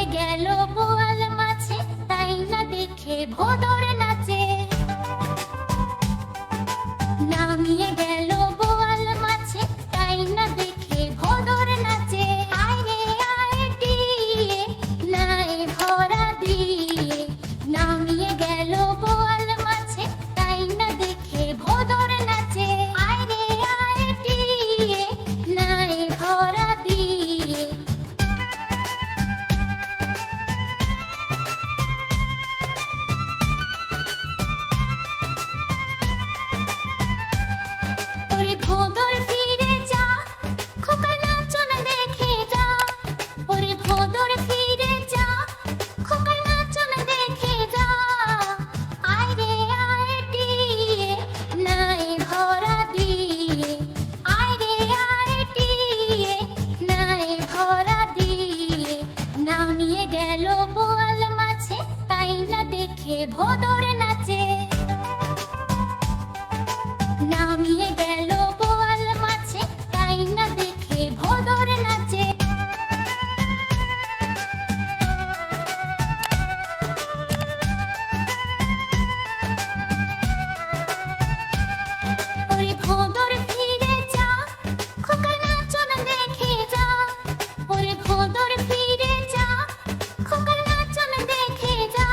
নামিয়ে গেল বোয়াল মাছে, তাই না দেখে ভোদর নাচে। নামিয়ে গেল বোয়াল মাছে, তাই না দেখে ভোদর নাচে। আয় রে আয় টিয়ে, নাই ভরা দিয়ে। নামিয়ে গেল বোয়াল মাছে, তাই না দেখে ভোদর নাচে। আয় রে আয় টিয়ে, নাই ভরা দিয়ে। ওরে ভোদর ফিরে যা, খোকা নাচন দেখে যা। ওরে ভোদর ফিরে যা, খোকা নাচন দেখে যা। আয় রে আয় টিয়ে, নাই ভরা দিয়ে। আয় রে আয় টিয়ে, নাই ভরা দিয়ে। নামিয়ে গেল বোয়াল মাছে, তাই না দেখে ভোদর নাচে। নামিয়ে গেল বোয়াল মাছে, তাই না দেখে ভোদর নাচে। ওরে ভোদর ফিরে যা, খোকা নাচন দেখে যা। ওরে ভোদর ফিরে যা, খোকা নাচন দেখে যা।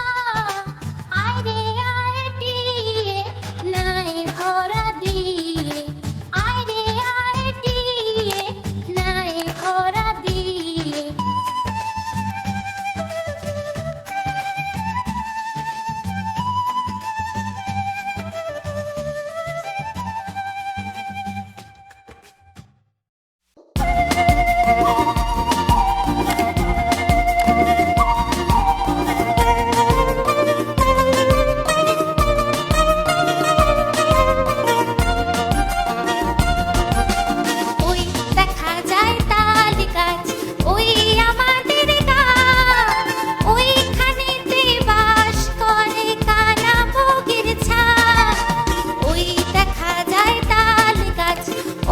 আয় রে আয় টিয়ে, নাই ভরা দিয়ে। আয় রে আয় টিয়ে, নাই ভরা দিয়ে। ওই দেখা যায় তাল গাছ, ওই আমাদের গাছ। ওইখানেতে বাস করে কানা বগের ছানা। ওই দেখা যায় তাল গাছ,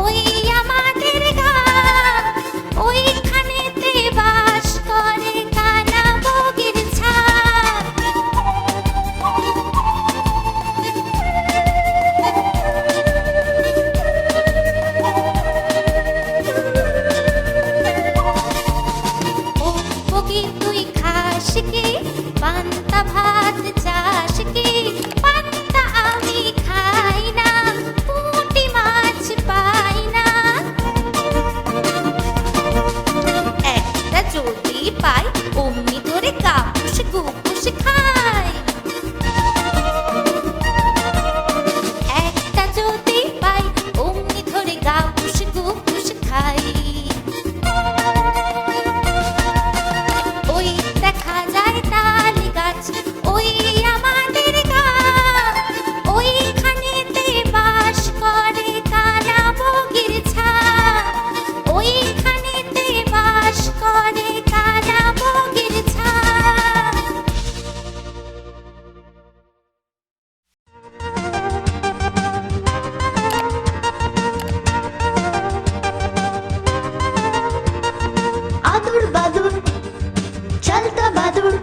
ওই আমাদের গাছ। ওইখানেতে বাস করে কানা বগের ছানা। ও বগি তুই খাস কি, পান্তা ভাত চাস কি? পান্তা আমি খাই না, পুঁটি মাছ পাই না। একটা যদি পাই, অমনি ধরে কাপুস গুপুস খাই। একটা যদি পাই, অমনি ধরে কাপুস গুপুস খাই। ওই দেখা যায় তাল গাছ, ওই আমাদের গাছ। ওইখানেতে বাস করে কানা বগির ছানা। ওইখানেতে বাস করে কানা বগির ছানা। आदुर बादुर चलता बादुर